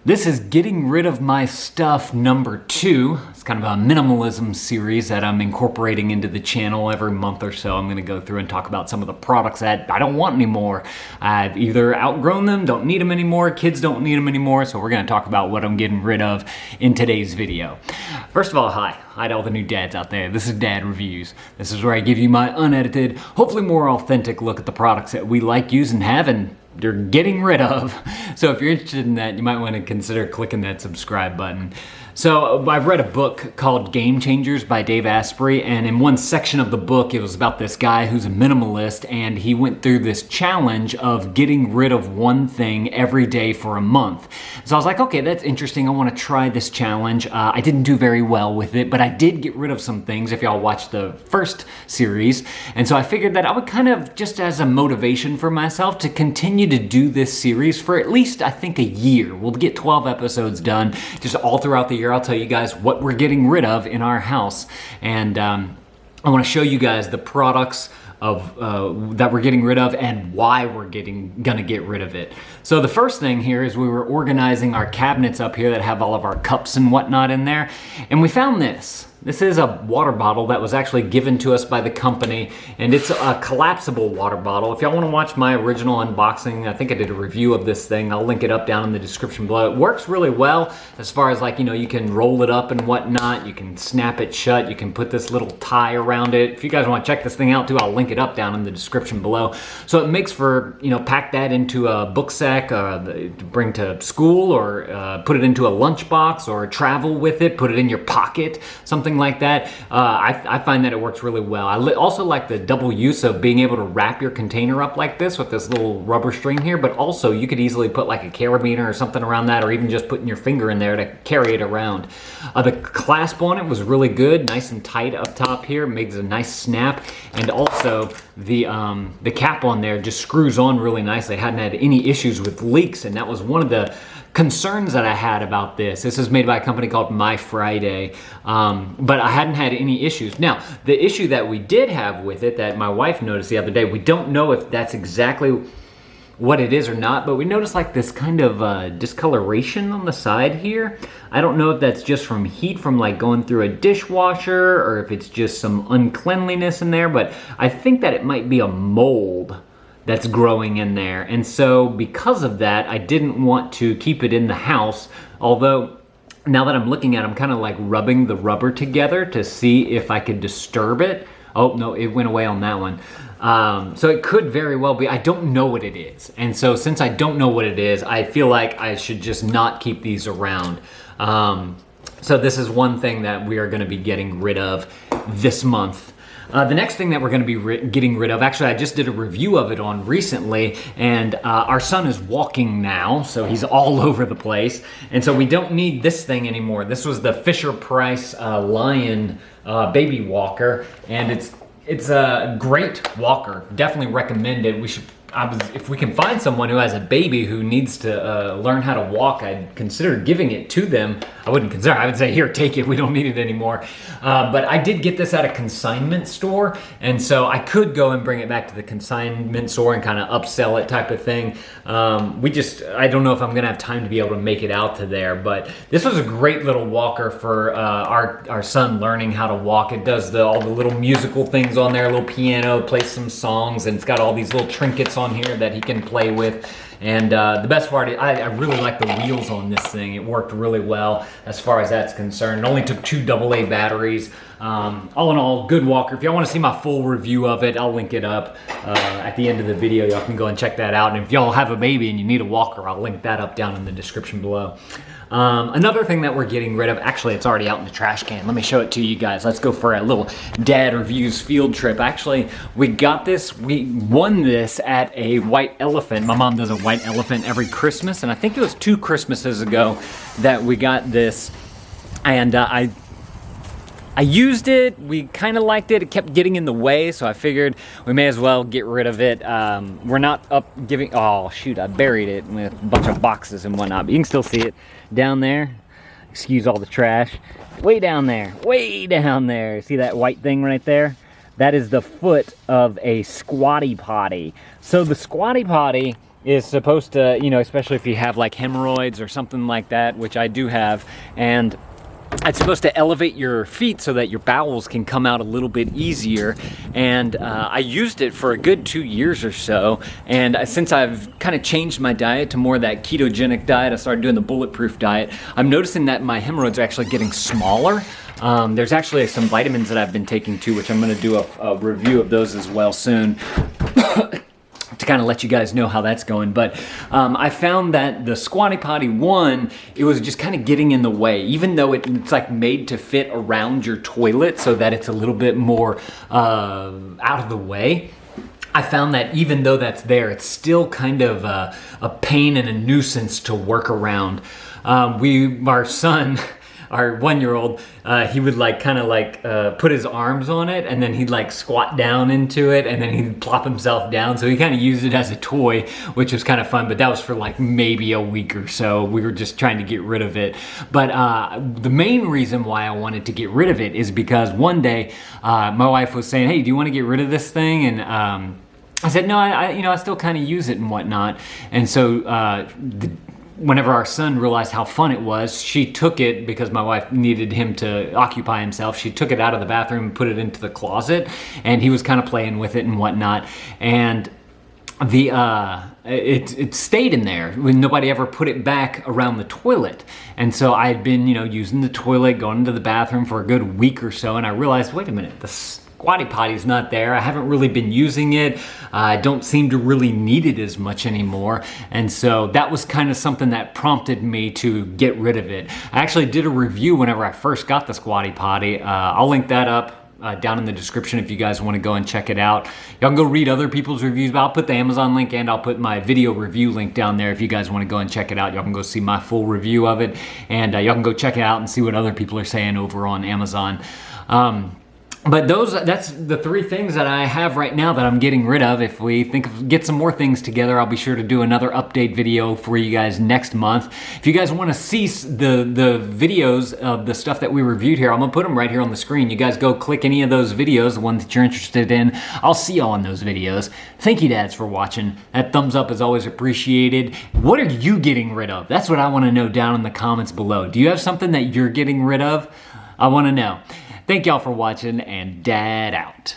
This is Getting Rid of My Stuff number 2. It's kind of a minimalism series that I'm incorporating into the channel every month or so. I'm going to go through and talk about some of the products that I don't want anymore. I've either outgrown them, don't need them anymore, kids don't need them anymore, so we're going to talk about what I'm getting rid of in today's video. First of all, hi to all the new dads out there. This is Dad Reviews. This is where I give you my unedited, hopefully more authentic look at the products that we like, use, and have, and you're getting rid of. So if you're interested in that, you might want to consider clicking that subscribe button. So I've read a book called Game Changers by Dave Asprey, and in one section of the book it was about this guy who's a minimalist, and he went through this challenge of getting rid of one thing every day for a month. So I was like, okay, that's interesting. I want to try this challenge. I didn't do very well with it, but I did get rid of some things if y'all watched the first series. And so I figured that I would kind of, just as a motivation for myself, to continue to do this series for at least, I think, a year. We'll get 12 episodes done just all throughout the year. I'll tell you guys what we're getting rid of in our house, and I want to show you guys the products of that we're getting rid of and why we're gonna get rid of it. So the first thing here is we were organizing our cabinets up here that have all of our cups and whatnot in there, and we found this. This is a water bottle that was actually given to us by the company, and it's a collapsible water bottle. If y'all want to watch my original unboxing, I think I did a review of this thing. I'll link it up down in the description below. It works really well as far as, like, you know, you can roll it up and whatnot. You can snap it shut. You can put this little tie around it. If you guys want to check this thing out too, I'll link it up down in the description below. So it makes for, you know, pack that into a book sack to bring to school, or put it into a lunchbox, or travel with it, put it in your pocket, something like that. I find that it works really well. I also like the double use of being able to wrap your container up like this with this little rubber string here, but also you could easily put like a carabiner or something around that, or even just putting your finger in there to carry it around. The clasp on it was really good, nice and tight up top here, makes a nice snap, and also the cap on there just screws on really nicely. I hadn't had any issues with leaks, and that was one of the concerns that I had about this. This is made by a company called My Friday, but I hadn't had any issues. Now, the issue that we did have with it that my wife noticed the other day, we don't know if that's exactly what it is or not, but we noticed like this kind of discoloration on the side here. I don't know if that's just from heat from like going through a dishwasher, or if it's just some uncleanliness in there, but I think that it might be a mold that's growing in there. And so because of that, I didn't want to keep it in the house, although now that I'm looking at it, I'm kind of like rubbing the rubber together to see if I could disturb it. Oh no, it went away on that one. So it could very well be, I don't know what it is. And so since I don't know what it is, I feel like I should just not keep these around. So this is one thing that we are gonna be getting rid of this month. The next thing that we're going to be getting rid of, actually I just did a review of it on recently, and our son is walking now, so he's all over the place, and so we don't need this thing anymore. This was the Fisher-Price Lion baby walker, and it's a great walker. Definitely recommend it. If we can find someone who has a baby who needs to learn how to walk, I'd consider giving it to them. I would say, here, take it, we don't need it anymore. But I did get this at a consignment store, and so I could go and bring it back to the consignment store and kind of upsell it type of thing. I don't know if I'm gonna have time to be able to make it out to there, but this was a great little walker for our son learning how to walk. It does all the little musical things on there, a little piano, plays some songs, and it's got all these little trinkets on here that he can play with. And the best part is I really like the wheels on this thing. It worked really well as far as that's concerned. It only took 2 AA batteries. All in all, good walker. If y'all want to see my full review of it, I'll link it up at the end of the video. Y'all can go and check that out. And if y'all have a baby and you need a walker, I'll link that up down in the description below. Another thing that we're getting rid of, actually it's already out in the trash can. Let me show it to you guys. Let's go for a little Dad Reviews field trip. Actually, we got this, we won this at a white elephant. My mom does a white elephant every Christmas, and I think it was 2 Christmases ago that we got this. And I used it, we kind of liked it, it kept getting in the way, so I figured we may as well get rid of it. We're not up giving, oh shoot, I buried it with a bunch of boxes and whatnot, but you can still see it down there. Excuse all the trash. Way down there, see that white thing right there? That is the foot of a Squatty Potty. So the Squatty Potty is supposed to, you know, especially if you have like hemorrhoids or something like that, which I do have, and it's supposed to elevate your feet so that your bowels can come out a little bit easier. And I used it for a good 2 years or so. And since I've kind of changed my diet to more of that ketogenic diet, I started doing the bulletproof diet, I'm noticing that my hemorrhoids are actually getting smaller. There's actually some vitamins that I've been taking too, which I'm going to do a review of those as well soon. To kind of let you guys know how that's going. But I found that the Squatty Potty 1, it was just kind of getting in the way, even though it's like made to fit around your toilet so that it's a little bit more out of the way. I found that even though that's there, it's still kind of a pain and a nuisance to work around. Our son, our 1-year-old, he would like kind of like put his arms on it, and then he'd like squat down into it, and then he'd plop himself down. So he kind of used it as a toy, which was kind of fun, but that was for like maybe a week or so. We were just trying to get rid of it. But the main reason why I wanted to get rid of it is because one day my wife was saying, hey, do you want to get rid of this thing? And I said, no, I still kind of use it and whatnot. And so whenever our son realized how fun it was, she took it, because my wife needed him to occupy himself, she took it out of the bathroom and put it into the closet, and he was kind of playing with it and whatnot. And it stayed in there when nobody ever put it back around the toilet. And so I had been, using the toilet, going into the bathroom for a good week or so, and I realized, wait a minute, this Squatty Potty's not there. I haven't really been using it. I don't seem to really need it as much anymore. And so that was kind of something that prompted me to get rid of it. I actually did a review whenever I first got the Squatty Potty. I'll link that up down in the description if you guys want to go and check it out. Y'all can go read other people's reviews, but I'll put the Amazon link and I'll put my video review link down there if you guys want to go and check it out. Y'all can go see my full review of it, and y'all can go check it out and see what other people are saying over on Amazon. But that's the 3 things that I have right now that I'm getting rid of. If we get some more things together, I'll be sure to do another update video for you guys next month. If you guys want to see the videos of the stuff that we reviewed here, I'm going to put them right here on the screen. You guys go click any of those videos, the ones that you're interested in. I'll see y'all in those videos. Thank you, dads, for watching. That thumbs up is always appreciated. What are you getting rid of? That's what I want to know down in the comments below. Do you have something that you're getting rid of? I want to know. Thank y'all for watching, and Dad out.